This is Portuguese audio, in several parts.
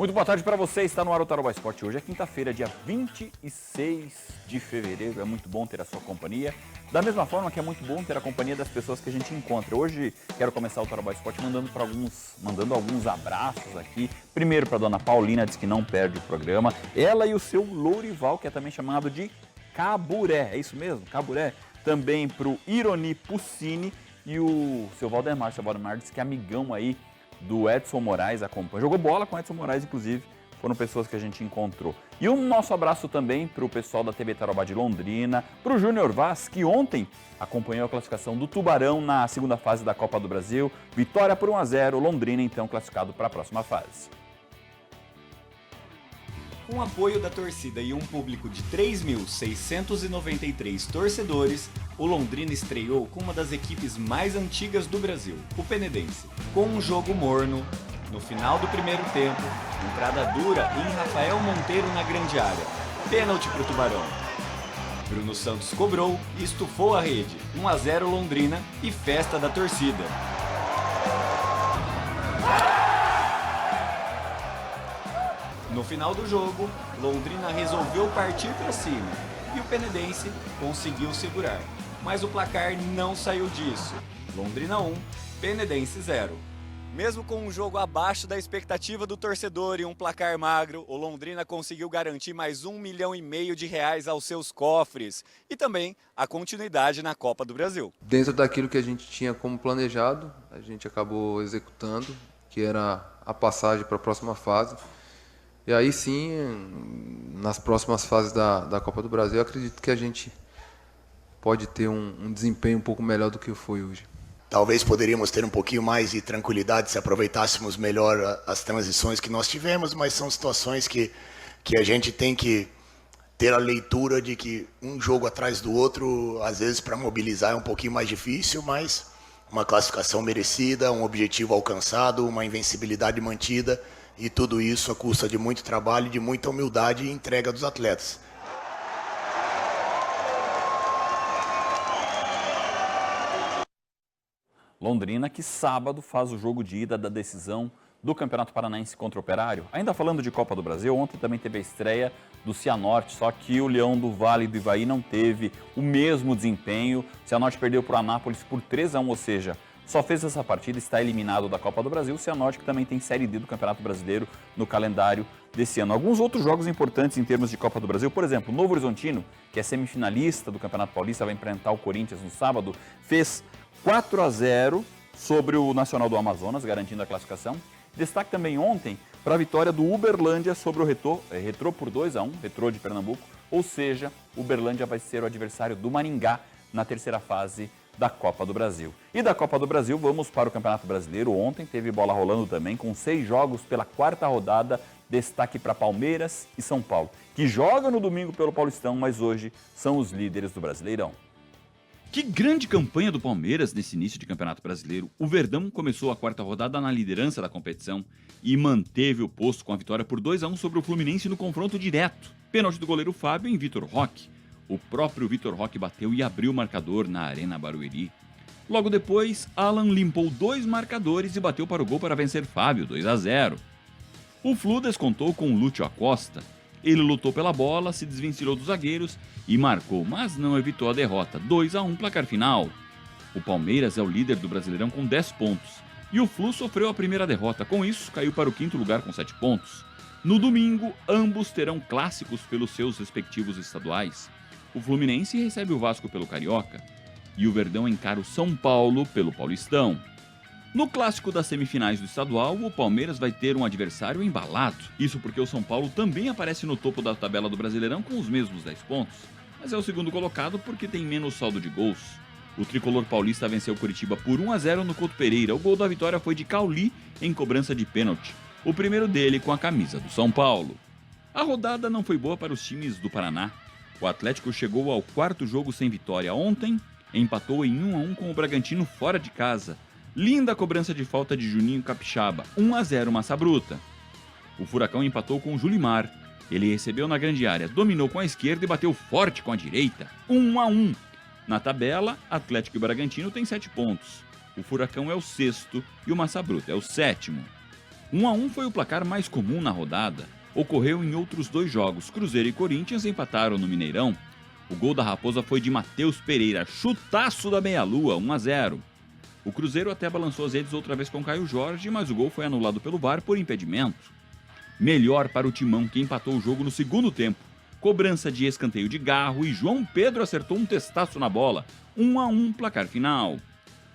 Muito boa tarde para você, está no ar o Tarobá Esporte. Hoje é quinta-feira, dia 26 de fevereiro. É muito bom ter a sua companhia. Da mesma forma que é muito bom ter a companhia das pessoas que a gente encontra. Hoje quero começar o Tarobá Esporte mandando alguns abraços aqui. Primeiro para a dona Paulina, diz que não perde o programa. Ela e o seu Lourival, que é também chamado de Caburé. É isso mesmo? Caburé. Também para o Ironi Puccini e o seu Valdemar. Seu Valdemar diz que é amigão aí do Edson Moraes, acompanha. Jogou bola com o Edson Moraes, inclusive, foram pessoas que a gente encontrou. E um nosso abraço também para o pessoal da TV Tarobá de Londrina, para o Júnior Vaz, que ontem acompanhou a classificação do Tubarão na segunda fase da Copa do Brasil. Vitória por 1-0, Londrina então classificado para a próxima fase. Com o apoio da torcida e um público de 3.693 torcedores, o Londrina estreou com uma das equipes mais antigas do Brasil, o Penedense. Com um jogo morno, no final do primeiro tempo, entrada dura em Rafael Monteiro na grande área. Pênalti para o Tubarão. Bruno Santos cobrou e estufou a rede. 1-0 Londrina e festa da torcida. No final do jogo, Londrina resolveu partir para cima e o Penedense conseguiu segurar. Mas o placar não saiu disso. Londrina 1, Penedense 0. Mesmo com um jogo abaixo da expectativa do torcedor e um placar magro, o Londrina conseguiu garantir mais R$1,5 milhão aos seus cofres e também a continuidade na Copa do Brasil. Dentro daquilo que a gente tinha como planejado, a gente acabou executando, que era a passagem para a próxima fase. E aí sim, nas próximas fases da Copa do Brasil, eu acredito que a gente pode ter um desempenho um pouco melhor do que foi hoje. Talvez poderíamos ter um pouquinho mais de tranquilidade se aproveitássemos melhor as transições que nós tivemos, mas são situações que a gente tem que ter a leitura de que um jogo atrás do outro, às vezes para mobilizar é um pouquinho mais difícil, mas uma classificação merecida, um objetivo alcançado, uma invencibilidade mantida, e tudo isso à custa de muito trabalho, de muita humildade e entrega dos atletas. Londrina, que sábado faz o jogo de ida da decisão do Campeonato Paranaense contra o Operário. Ainda falando de Copa do Brasil, ontem também teve a estreia do Cianorte, só que o Leão do Vale do Ivaí não teve o mesmo desempenho. O Cianorte perdeu para o Anápolis por 3-1, ou seja, só fez essa partida, está eliminado da Copa do Brasil. O Cianorte que também tem Série D do Campeonato Brasileiro no calendário desse ano. Alguns outros jogos importantes em termos de Copa do Brasil, por exemplo, o Novo Horizontino, que é semifinalista do Campeonato Paulista, vai enfrentar o Corinthians no sábado, fez 4-0 sobre o Nacional do Amazonas, garantindo a classificação. Destaque também ontem para a vitória do Uberlândia sobre o Retrô por 2-1, Retrô de Pernambuco, ou seja, o Uberlândia vai ser o adversário do Maringá na terceira fase da Copa do Brasil. E da Copa do Brasil, vamos para o Campeonato Brasileiro. Ontem teve bola rolando também, com 6 jogos pela quarta rodada. Destaque para Palmeiras e São Paulo, que jogam no domingo pelo Paulistão, mas hoje são os líderes do Brasileirão. Que grande campanha do Palmeiras nesse início de Campeonato Brasileiro. O Verdão começou a quarta rodada na liderança da competição e manteve o posto com a vitória por 2-1 sobre o Fluminense no confronto direto. Pênalti do goleiro Fábio em Vitor Roque. O próprio Vitor Roque bateu e abriu o marcador na Arena Barueri. Logo depois, Alan limpou 2 marcadores e bateu para o gol para vencer Fábio, 2-0. O Flu descontou com Lúcio Acosta. Ele lutou pela bola, se desvencilhou dos zagueiros e marcou, mas não evitou a derrota, 2-1 placar final. O Palmeiras é o líder do Brasileirão com 10 pontos e o Flu sofreu a primeira derrota, com isso caiu para o 5º lugar com 7 pontos. No domingo, ambos terão clássicos pelos seus respectivos estaduais. O Fluminense recebe o Vasco pelo Carioca e o Verdão encara o São Paulo pelo Paulistão. No clássico das semifinais do estadual, o Palmeiras vai ter um adversário embalado. Isso porque o São Paulo também aparece no topo da tabela do Brasileirão com os mesmos 10 pontos, mas é o segundo colocado porque tem menos saldo de gols. O tricolor paulista venceu o Curitiba por 1-0 no Couto Pereira. O gol da vitória foi de Cauli em cobrança de pênalti, o primeiro dele com a camisa do São Paulo. A rodada não foi boa para os times do Paraná. O Atlético chegou ao 4º jogo sem vitória ontem, empatou em 1-1 com o Bragantino fora de casa. Linda cobrança de falta de Juninho Capixaba, 1-0 Massa Bruta. O Furacão empatou com o Julimar. Ele recebeu na grande área, dominou com a esquerda e bateu forte com a direita, 1-1. Na tabela, Atlético e Bragantino têm 7 pontos. O Furacão é o 6º e o Massa Bruta é o 7º. 1-1 foi o placar mais comum na rodada. Ocorreu em outros 2 jogos. Cruzeiro e Corinthians empataram no Mineirão. O gol da Raposa foi de Matheus Pereira, chutaço da meia-lua, 1-0. O Cruzeiro até balançou as redes outra vez com Caio Jorge, mas o gol foi anulado pelo VAR por impedimento. Melhor para o Timão, que empatou o jogo no segundo tempo. Cobrança de escanteio de Garro e João Pedro acertou um testaço na bola. 1-1 placar final.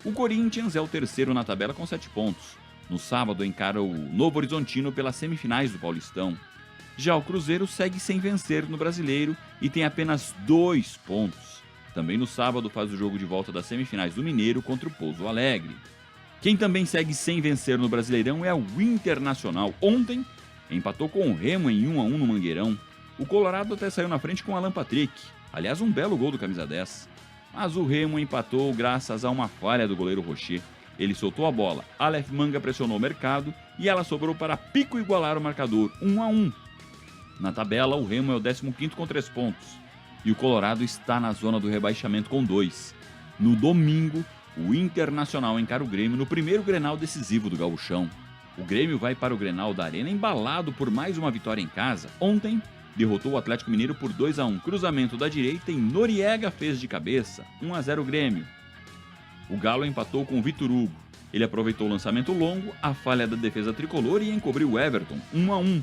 O Corinthians é o terceiro na tabela com 7 pontos. No sábado encara o Novo Horizontino pelas semifinais do Paulistão. Já o Cruzeiro segue sem vencer no Brasileiro e tem apenas 2 pontos. Também no sábado faz o jogo de volta das semifinais do Mineiro contra o Pouso Alegre. Quem também segue sem vencer no Brasileirão é o Internacional. Ontem empatou com o Remo em 1-1 no Mangueirão. O Colorado até saiu na frente com Alan Patrick. Aliás, um belo gol do camisa 10. Mas o Remo empatou graças a uma falha do goleiro Rocher. Ele soltou a bola, Aleph Manga pressionou o mercado e ela sobrou para Pico igualar o marcador, 1-1. Na tabela, o Remo é o 15º com 3 pontos. E o Colorado está na zona do rebaixamento com 2. No domingo, o Internacional encara o Grêmio no primeiro Grenal decisivo do Gauchão. O Grêmio vai para o Grenal da Arena embalado por mais uma vitória em casa. Ontem, derrotou o Atlético Mineiro por 2-1. Cruzamento da direita e Noriega fez de cabeça, 1-0 Grêmio. O Galo empatou com o Vitor Hugo. Ele aproveitou o lançamento longo, a falha da defesa tricolor e encobriu o Everton, 1-1.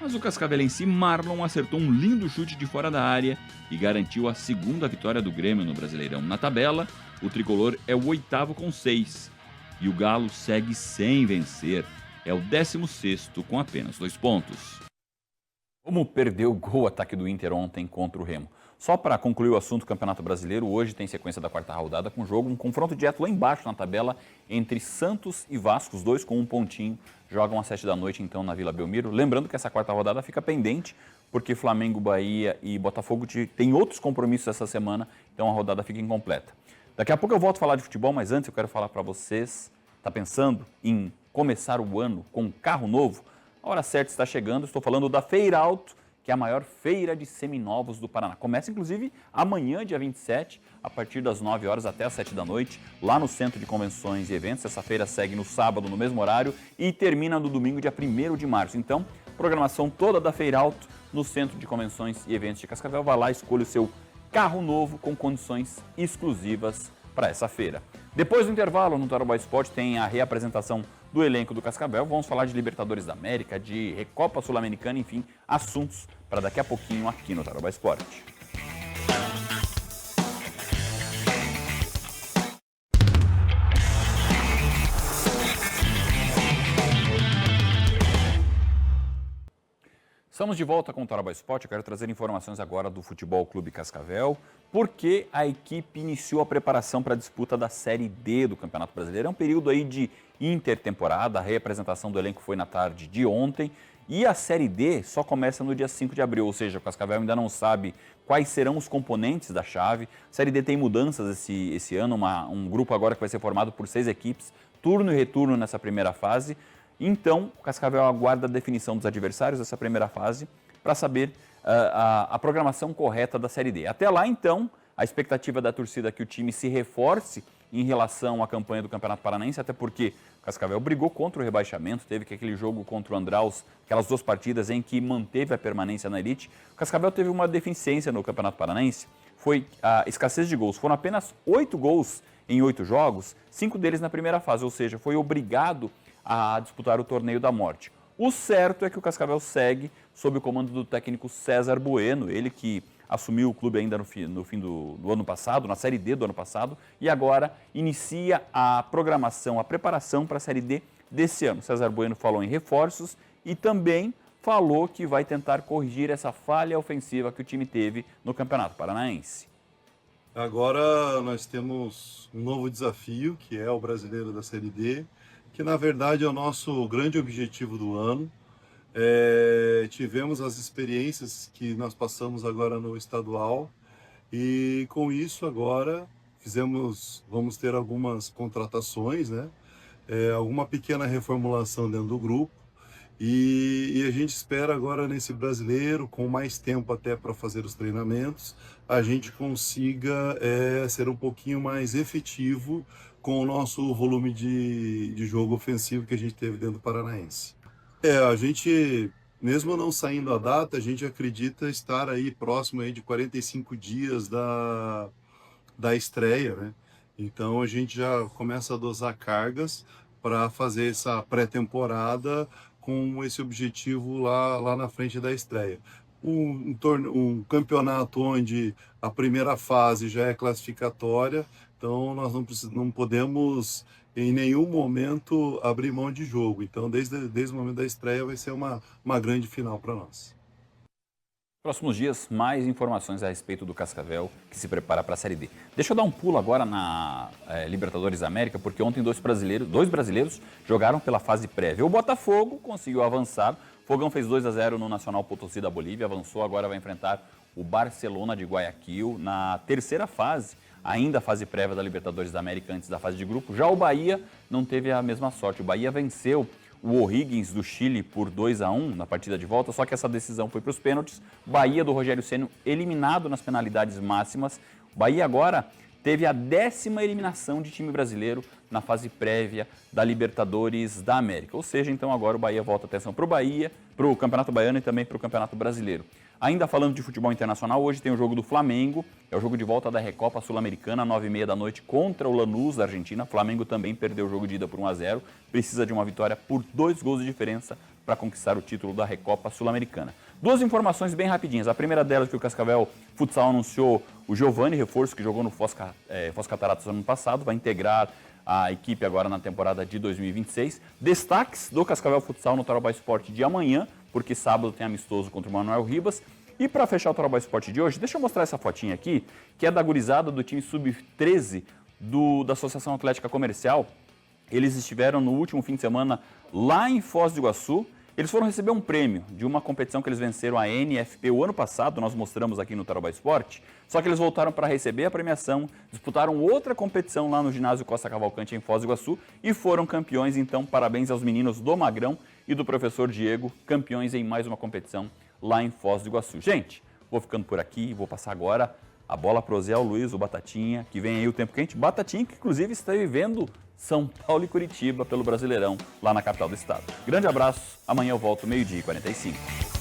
Mas o cascavelense Marlon acertou um lindo chute de fora da área e garantiu a segunda vitória do Grêmio no Brasileirão. Na tabela, o tricolor é o 8º com 6 e o Galo segue sem vencer. É o 16º com apenas 2 pontos. Como perdeu o gol ataque do Inter ontem contra o Remo. Só para concluir o assunto do Campeonato Brasileiro, hoje tem sequência da 4ª rodada com jogo, um confronto direto lá embaixo na tabela entre Santos e Vasco, os dois com 1 pontinho, jogam às 7 da noite então na Vila Belmiro. Lembrando que essa 4ª rodada fica pendente, porque Flamengo, Bahia e Botafogo têm outros compromissos essa semana, então a rodada fica incompleta. Daqui a pouco eu volto a falar de futebol, mas antes eu quero falar para vocês, está pensando em começar o ano com um carro novo? A hora certa está chegando, estou falando da Feira Auto, que é a maior feira de seminovos do Paraná. Começa, inclusive, amanhã, dia 27, a partir das 9 horas até as 7 da noite, lá no Centro de Convenções e Eventos. Essa feira segue no sábado, no mesmo horário, e termina no domingo, dia 1º de março. Então, programação toda da Feira Auto no Centro de Convenções e Eventos de Cascavel. Vá lá, escolha o seu carro novo com condições exclusivas para essa feira. Depois do intervalo, no Tarobá Esporte, tem a reapresentação do elenco do Cascavel. Vamos falar de Libertadores da América, de Recopa Sul-Americana, enfim, assuntos para daqui a pouquinho aqui no Tarobá Esporte. Estamos de volta com o Tarobá Esporte. Eu quero trazer informações agora do Futebol Clube Cascavel, porque a equipe iniciou a preparação para a disputa da Série D do Campeonato Brasileiro. É um período aí de intertemporada, a reapresentação do elenco foi na tarde de ontem e a Série D só começa no dia 5 de abril, ou seja, o Cascavel ainda não sabe quais serão os componentes da chave. A Série D tem mudanças esse ano, um grupo agora que vai ser formado por 6 equipes, turno e retorno nessa primeira fase. Então, o Cascavel aguarda a definição dos adversários dessa primeira fase para saber a programação correta da Série D. Até lá, então, a expectativa da torcida é que o time se reforce em relação à campanha do Campeonato Paranaense, até porque o Cascavel brigou contra o rebaixamento, teve aquele jogo contra o Andraus, aquelas 2 partidas em que manteve a permanência na elite. O Cascavel teve uma deficiência no Campeonato Paranaense, foi a escassez de gols. Foram apenas 8 gols em 8 jogos, 5 deles na primeira fase, ou seja, foi obrigado a disputar o Torneio da Morte. O certo é que o Cascavel segue sob o comando do técnico César Bueno, ele que assumiu o clube ainda no fim do ano passado, na Série D do ano passado, e agora inicia a programação, a preparação para a Série D desse ano. César Bueno falou em reforços e também falou que vai tentar corrigir essa falha ofensiva que o time teve no Campeonato Paranaense. Agora nós temos um novo desafio, que é o Brasileiro da Série D, que na verdade é o nosso grande objetivo do ano. Tivemos as experiências que nós passamos agora no estadual e com isso agora vamos ter algumas contratações, né? Alguma pequena reformulação dentro do grupo E a gente espera agora nesse brasileiro, com mais tempo até para fazer os treinamentos, a gente consiga ser um pouquinho mais efetivo com o nosso volume de jogo ofensivo que a gente teve dentro do Paranaense. A gente, mesmo não saindo a data, a gente acredita estar aí próximo aí de 45 dias da estreia, né? Então a gente já começa a dosar cargas para fazer essa pré-temporada com esse objetivo lá na frente da estreia. Um campeonato onde a primeira fase já é classificatória, então nós não podemos em nenhum momento abrir mão de jogo. Então desde o momento da estreia vai ser uma grande final para nós. Próximos dias, mais informações a respeito do Cascavel, que se prepara para a Série D. Deixa eu dar um pulo agora na Libertadores da América, porque ontem dois brasileiros jogaram pela fase prévia. O Botafogo conseguiu avançar, o Fogão fez 2-0 no Nacional Potosí da Bolívia, avançou, agora vai enfrentar o Barcelona de Guayaquil na terceira fase, ainda a fase prévia da Libertadores da América antes da fase de grupo. Já o Bahia não teve a mesma sorte, o Bahia venceu o O'Higgins do Chile por 2-1 na partida de volta, só que essa decisão foi para os pênaltis. Bahia do Rogério Ceni eliminado nas penalidades máximas. O Bahia agora teve a 10ª eliminação de time brasileiro na fase prévia da Libertadores da América. Ou seja, então agora o Bahia volta a atenção para o Bahia, para o Campeonato Baiano e também para o Campeonato Brasileiro. Ainda falando de futebol internacional, hoje tem o jogo do Flamengo, é o jogo de volta da Recopa Sul-Americana, 9h30 da noite, contra o Lanús, da Argentina. O Flamengo também perdeu o jogo de ida por 1-0, precisa de uma vitória por 2 gols de diferença para conquistar o título da Recopa Sul-Americana. Duas informações bem rapidinhas. A primeira delas é que o Cascavel Futsal anunciou o Giovani, reforço que jogou no Foz Cataratas ano passado, vai integrar a equipe agora na temporada de 2026. Destaques do Cascavel Futsal no Tarobá Esporte de amanhã, porque sábado tem amistoso contra o Manuel Ribas. E para fechar o Tarobá Esporte de hoje, deixa eu mostrar essa fotinha aqui, que é da gurizada do time Sub-13 da Associação Atlética Comercial. Eles estiveram no último fim de semana lá em Foz do Iguaçu. Eles foram receber um prêmio de uma competição que eles venceram a NFP o ano passado, nós mostramos aqui no Tarobá Esporte, só que eles voltaram para receber a premiação, disputaram outra competição lá no ginásio Costa Cavalcante em Foz do Iguaçu e foram campeões. Então parabéns aos meninos do Magrão e do professor Diego, campeões em mais uma competição lá em Foz do Iguaçu. Gente, vou ficando por aqui, vou passar agora a bola para o Zé Luiz, o Batatinha, que vem aí o tempo quente. Batatinha que inclusive está vivendo São Paulo e Curitiba pelo Brasileirão, lá na capital do estado. Grande abraço, amanhã eu volto 12h45.